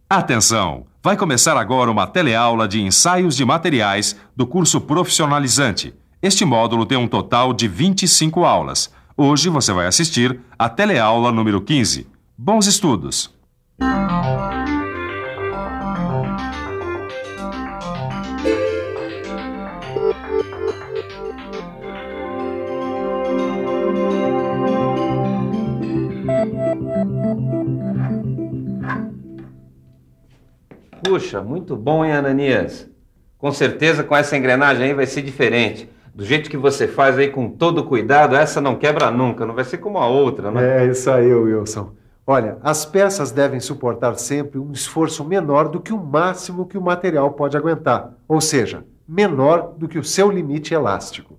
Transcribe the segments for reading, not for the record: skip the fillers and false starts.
Atenção! Vai começar agora uma teleaula de ensaios de materiais do curso profissionalizante. Este módulo tem um total de 25 aulas. Hoje você vai assistir a teleaula número 15. Bons estudos! Puxa, muito bom, hein, Ananias? Com certeza com essa engrenagem aí vai ser diferente. Do jeito que você faz aí com todo cuidado, essa não quebra nunca, não vai ser como a outra, né? É isso aí, Wilson. Olha, as peças devem suportar sempre um esforço menor do que o máximo que o material pode aguentar. Ou seja, menor do que o seu limite elástico.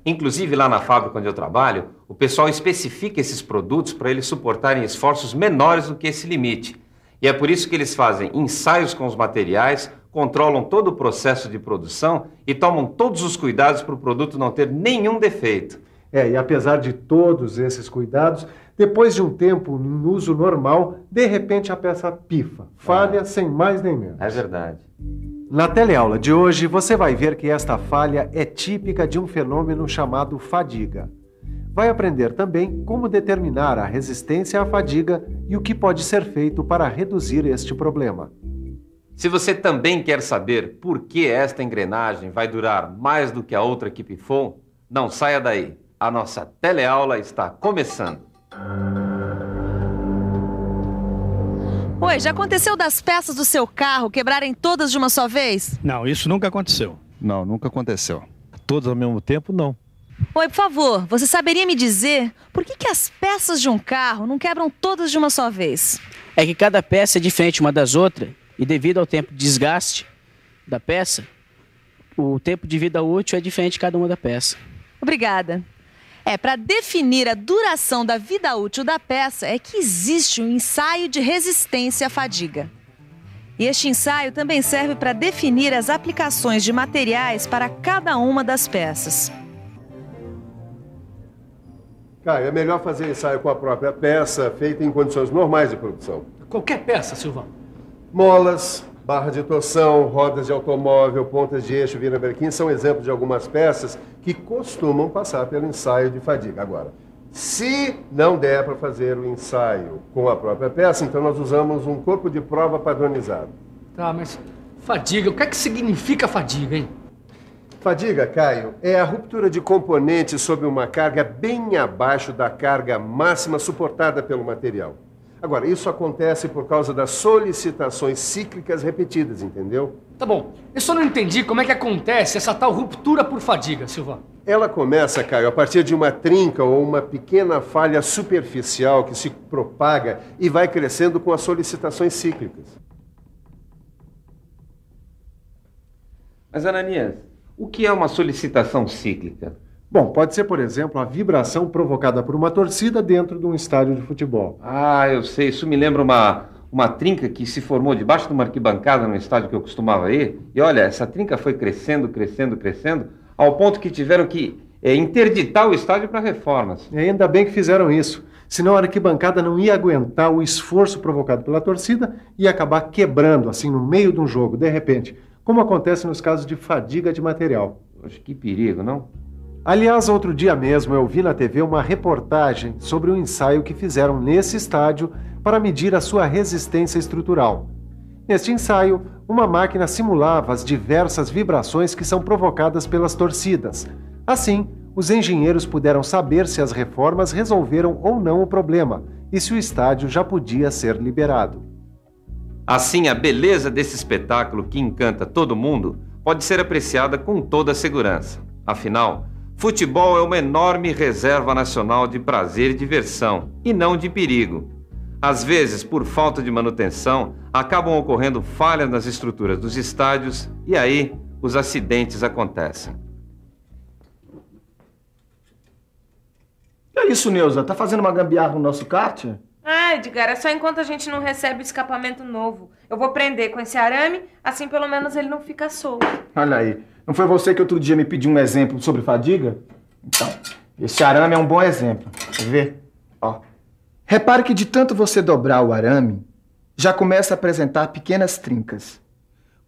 Inclusive lá na fábrica onde eu trabalho, o pessoal especifica esses produtos para eles suportarem esforços menores do que esse limite. E é por isso que eles fazem ensaios com os materiais, controlam todo o processo de produção e tomam todos os cuidados para o produto não ter nenhum defeito. E apesar de todos esses cuidados, depois de um tempo no uso normal, de repente a peça pifa, falha sem mais nem menos. É verdade. Na teleaula de hoje, você vai ver que esta falha é típica de um fenômeno chamado fadiga. Vai aprender também como determinar a resistência à fadiga e o que pode ser feito para reduzir este problema. Se você também quer saber por que esta engrenagem vai durar mais do que a outra que pifou, não saia daí. A nossa teleaula está começando. Oi, já aconteceu das peças do seu carro quebrarem todas de uma só vez? Não, isso nunca aconteceu. Não, nunca aconteceu. Todas ao mesmo tempo, não. Oi, por favor, você saberia me dizer por que as peças de um carro não quebram todas de uma só vez? É que cada peça é diferente uma das outras e devido ao tempo de desgaste da peça, o tempo de vida útil é diferente de cada uma da peça. Obrigada. Para definir a duração da vida útil da peça é que existe um ensaio de resistência à fadiga. E este ensaio também serve para definir as aplicações de materiais para cada uma das peças. Caio, é melhor fazer ensaio com a própria peça, feita em condições normais de produção. Qualquer peça, Silvão. Molas, barra de torção, rodas de automóvel, pontas de eixo, vira-brequim são exemplos de algumas peças que costumam passar pelo ensaio de fadiga. Agora, se não der para fazer o ensaio com a própria peça, então nós usamos um corpo de prova padronizado. Tá, mas fadiga, o que é que significa fadiga, hein? Fadiga, Caio, é a ruptura de componentes sob uma carga bem abaixo da carga máxima suportada pelo material. Agora, isso acontece por causa das solicitações cíclicas repetidas, entendeu? Tá bom, eu só não entendi como é que acontece essa tal ruptura por fadiga, Silvão. Ela começa, Caio, a partir de uma trinca ou uma pequena falha superficial que se propaga e vai crescendo com as solicitações cíclicas. Mas, Ananias, o que é uma solicitação cíclica? Bom, pode ser, por exemplo, a vibração provocada por uma torcida dentro de um estádio de futebol. Eu sei. Isso me lembra uma trinca que se formou debaixo de uma arquibancada no estádio que eu costumava ir. E olha, essa trinca foi crescendo, ao ponto que tiveram que interditar o estádio para reformas. E ainda bem que fizeram isso. Senão a arquibancada não ia aguentar o esforço provocado pela torcida e ia acabar quebrando, assim, no meio de um jogo, de repente. Como acontece nos casos de fadiga de material. Poxa, que perigo, não? Aliás, outro dia mesmo eu vi na TV uma reportagem sobre um ensaio que fizeram nesse estádio para medir a sua resistência estrutural. Neste ensaio, uma máquina simulava as diversas vibrações que são provocadas pelas torcidas. Assim, os engenheiros puderam saber se as reformas resolveram ou não o problema e se o estádio já podia ser liberado. Assim, a beleza desse espetáculo que encanta todo mundo pode ser apreciada com toda a segurança. Afinal, futebol é uma enorme reserva nacional de prazer e diversão, e não de perigo. Às vezes, por falta de manutenção, acabam ocorrendo falhas nas estruturas dos estádios e aí os acidentes acontecem. Que é isso, Neuza? Tá fazendo uma gambiarra no nosso kart? Edgar, é só enquanto a gente não recebe o escapamento novo. Eu vou prender com esse arame, assim pelo menos ele não fica solto. Olha aí, não foi você que outro dia me pediu um exemplo sobre fadiga? Então, esse arame é um bom exemplo. Quer ver? Ó. Repare que de tanto você dobrar o arame, já começa a apresentar pequenas trincas.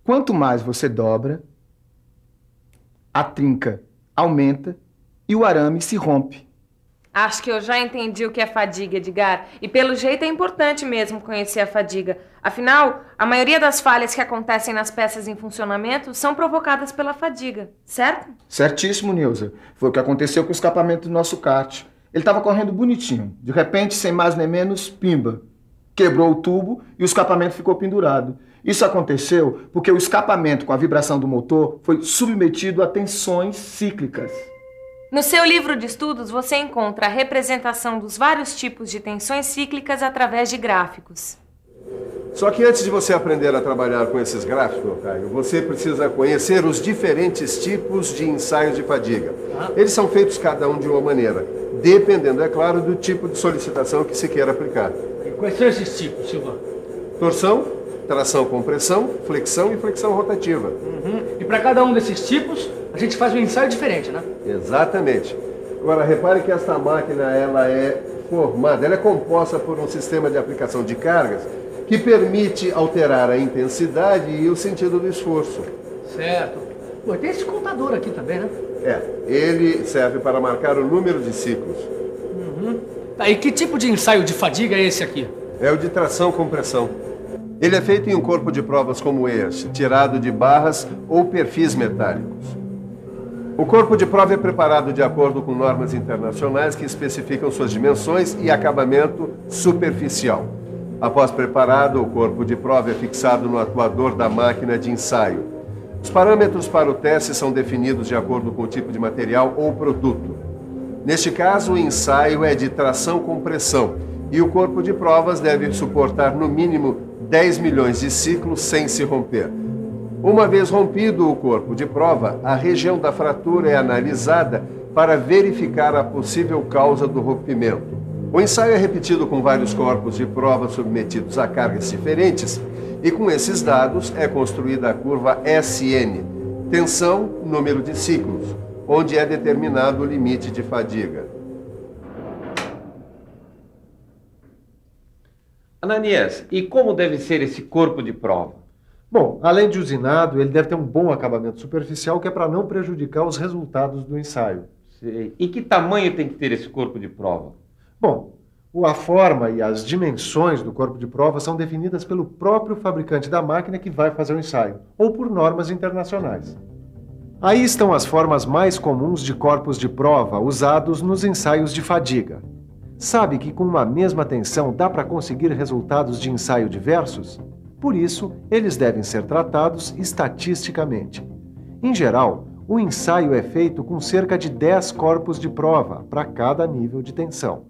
Quanto mais você dobra, a trinca aumenta e o arame se rompe. Acho que eu já entendi o que é fadiga, Edgar. E pelo jeito é importante mesmo conhecer a fadiga. Afinal, a maioria das falhas que acontecem nas peças em funcionamento são provocadas pela fadiga, certo? Certíssimo, Nilza. Foi o que aconteceu com o escapamento do nosso kart. Ele estava correndo bonitinho. De repente, sem mais nem menos, pimba. Quebrou o tubo e o escapamento ficou pendurado. Isso aconteceu porque o escapamento com a vibração do motor foi submetido a tensões cíclicas. No seu livro de estudos, você encontra a representação dos vários tipos de tensões cíclicas através de gráficos. Só que antes de você aprender a trabalhar com esses gráficos, Caio, você precisa conhecer os diferentes tipos de ensaios de fadiga. Eles são feitos cada um de uma maneira, dependendo, é claro, do tipo de solicitação que se quer aplicar. E quais são esses tipos, Silvano? Torção, tração com pressão, flexão e flexão rotativa. E para cada um desses tipos, a gente faz um ensaio diferente, né? Exatamente. Agora, repare que essa máquina ela é formada, ela é composta por um sistema de aplicação de cargas que permite alterar a intensidade e o sentido do esforço. Certo. Pô, tem esse contador aqui também, né? Ele serve para marcar o número de ciclos. Tá, e que tipo de ensaio de fadiga é esse aqui? É o de tração com pressão. Ele é feito em um corpo de provas como este, tirado de barras ou perfis metálicos. O corpo de prova é preparado de acordo com normas internacionais que especificam suas dimensões e acabamento superficial. Após preparado, o corpo de prova é fixado no atuador da máquina de ensaio. Os parâmetros para o teste são definidos de acordo com o tipo de material ou produto. Neste caso, o ensaio é de tração com pressão e o corpo de provas deve suportar no mínimo 10 milhões de ciclos sem se romper. Uma vez rompido o corpo de prova, a região da fratura é analisada para verificar a possível causa do rompimento. O ensaio é repetido com vários corpos de prova submetidos a cargas diferentes e com esses dados é construída a curva SN, tensão, número de ciclos, onde é determinado o limite de fadiga. Ananias, e como deve ser esse corpo de prova? Bom, além de usinado, ele deve ter um bom acabamento superficial que é para não prejudicar os resultados do ensaio. Sei. E que tamanho tem que ter esse corpo de prova? Bom, a forma e as dimensões do corpo de prova são definidas pelo próprio fabricante da máquina que vai fazer o ensaio, ou por normas internacionais. Aí estão as formas mais comuns de corpos de prova usados nos ensaios de fadiga. Sabe que com uma mesma tensão dá para conseguir resultados de ensaio diversos? Por isso, eles devem ser tratados estatisticamente. Em geral, o ensaio é feito com cerca de 10 corpos de prova para cada nível de tensão.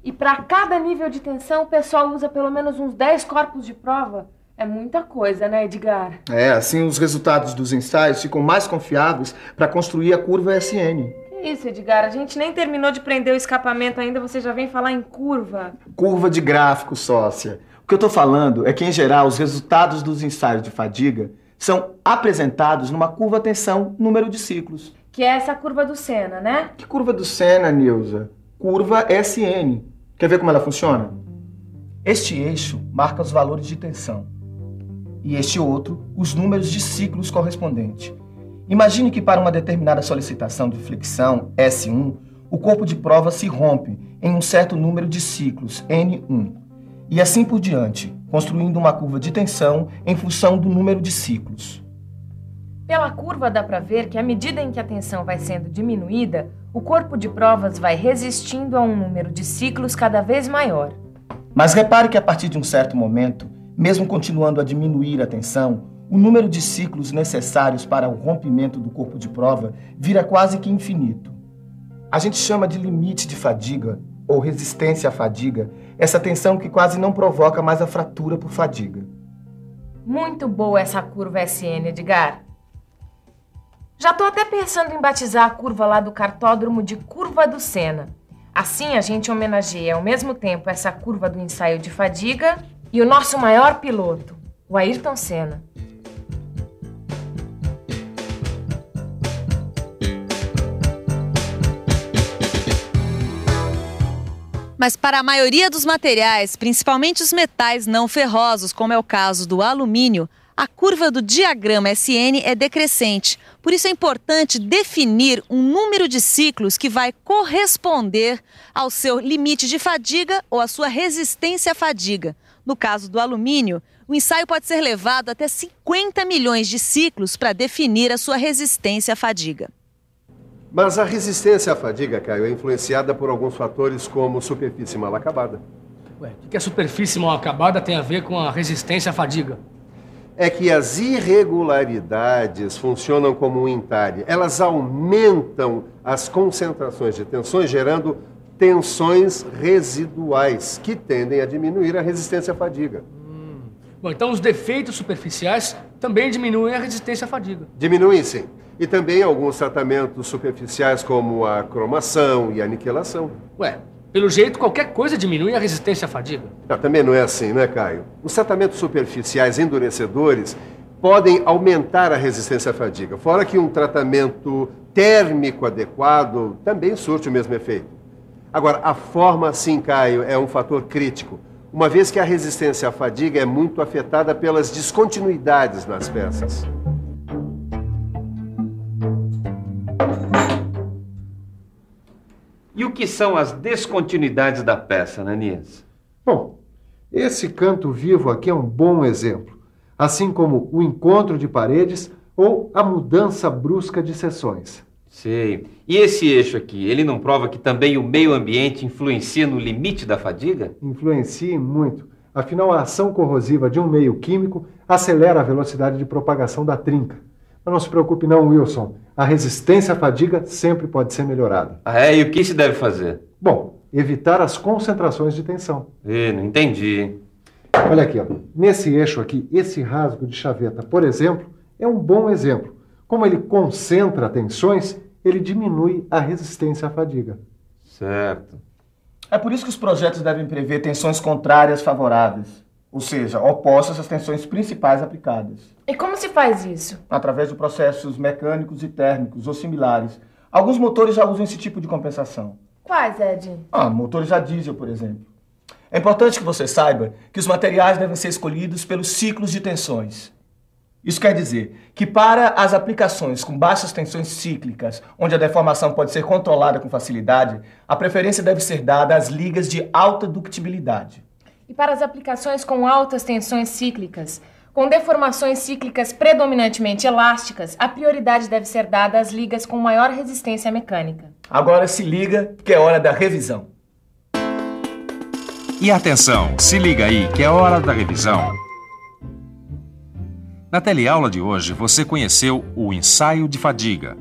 E para cada nível de tensão, o pessoal usa pelo menos uns 10 corpos de prova? É muita coisa, né, Edgar? Assim os resultados dos ensaios ficam mais confiáveis para construir a curva SN. Que isso, Edgar? A gente nem terminou de prender o escapamento ainda, você já vem falar em curva. Curva de gráfico, sócia. O que eu estou falando é que, em geral, os resultados dos ensaios de fadiga são apresentados numa curva tensão número de ciclos. Que é essa curva do Senna, né? Que curva do Senna, Nilza? Curva SN. Quer ver como ela funciona? Este eixo marca os valores de tensão e este outro, os números de ciclos correspondentes. Imagine que para uma determinada solicitação de flexão, S1, o corpo de prova se rompe em um certo número de ciclos, N1, e assim por diante, construindo uma curva de tensão em função do número de ciclos. Pela curva dá para ver que à medida em que a tensão vai sendo diminuída, o corpo de provas vai resistindo a um número de ciclos cada vez maior. Mas repare que a partir de um certo momento, mesmo continuando a diminuir a tensão, o número de ciclos necessários para o rompimento do corpo de prova vira quase que infinito. A gente chama de limite de fadiga, ou resistência à fadiga, essa tensão que quase não provoca mais a fratura por fadiga. Muito boa essa curva SN, Edgar. Já tô até pensando em batizar a curva lá do cartódromo de curva do Senna. Assim a gente homenageia ao mesmo tempo essa curva do ensaio de fadiga e o nosso maior piloto, o Ayrton Senna. Mas para a maioria dos materiais, principalmente os metais não ferrosos, como é o caso do alumínio, a curva do diagrama SN é decrescente. Por isso é importante definir um número de ciclos que vai corresponder ao seu limite de fadiga ou à sua resistência à fadiga. No caso do alumínio, o ensaio pode ser levado até 50 milhões de ciclos para definir a sua resistência à fadiga. Mas a resistência à fadiga, Caio, é influenciada por alguns fatores como superfície mal acabada. Ué, o que a superfície mal acabada tem a ver com a resistência à fadiga? É que as irregularidades funcionam como um entalhe. Elas aumentam as concentrações de tensões, gerando tensões residuais, que tendem a diminuir a resistência à fadiga. Bom, então os defeitos superficiais também diminuem a resistência à fadiga. Diminuem, sim. E também alguns tratamentos superficiais, como a cromação e a aniquilação. Ué, pelo jeito, qualquer coisa diminui a resistência à fadiga. Também não é assim, né, Caio? Os tratamentos superficiais endurecedores podem aumentar a resistência à fadiga, fora que um tratamento térmico adequado também surte o mesmo efeito. Agora, a forma, sim, Caio, é um fator crítico, uma vez que a resistência à fadiga é muito afetada pelas descontinuidades nas peças. E o que são as descontinuidades da peça, Ananias? Bom, esse canto vivo aqui é um bom exemplo, assim como o encontro de paredes ou a mudança brusca de seções. Sei. E esse eixo aqui, ele não prova que também o meio ambiente influencia no limite da fadiga? Influencia muito. Afinal, a ação corrosiva de um meio químico acelera a velocidade de propagação da trinca. Mas não se preocupe não, Wilson. A resistência à fadiga sempre pode ser melhorada. Ah, é? E o que se deve fazer? Bom, evitar as concentrações de tensão. Não entendi. Olha aqui, ó. Nesse eixo aqui, esse rasgo de chaveta, por exemplo, é um bom exemplo. Como ele concentra tensões, ele diminui a resistência à fadiga. Certo. É por isso que os projetos devem prever tensões contrárias favoráveis, ou seja, opostas às tensões principais aplicadas. E como se faz isso? Através de processos mecânicos e térmicos ou similares. Alguns motores já usam esse tipo de compensação. Quais, Ed? Motores a diesel, por exemplo. É importante que você saiba que os materiais devem ser escolhidos pelos ciclos de tensões. Isso quer dizer que para as aplicações com baixas tensões cíclicas, onde a deformação pode ser controlada com facilidade, a preferência deve ser dada às ligas de alta ductibilidade. E para as aplicações com altas tensões cíclicas, com deformações cíclicas predominantemente elásticas, a prioridade deve ser dada às ligas com maior resistência mecânica. Agora se liga que é hora da revisão. E atenção, se liga aí que é hora da revisão. Na teleaula de hoje, você conheceu o ensaio de fadiga.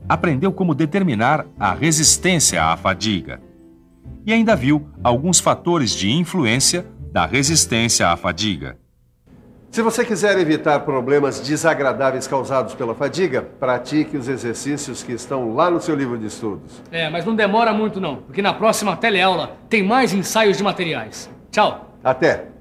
Aprendeu como determinar a resistência à fadiga. E ainda viu alguns fatores de influência da resistência à fadiga. Se você quiser evitar problemas desagradáveis causados pela fadiga, pratique os exercícios que estão lá no seu livro de estudos. Mas não demora muito não, porque na próxima teleaula tem mais ensaios de materiais. Tchau! Até!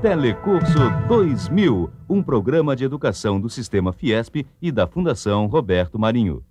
Telecurso 2000, um programa de educação do Sistema Fiesp e da Fundação Roberto Marinho.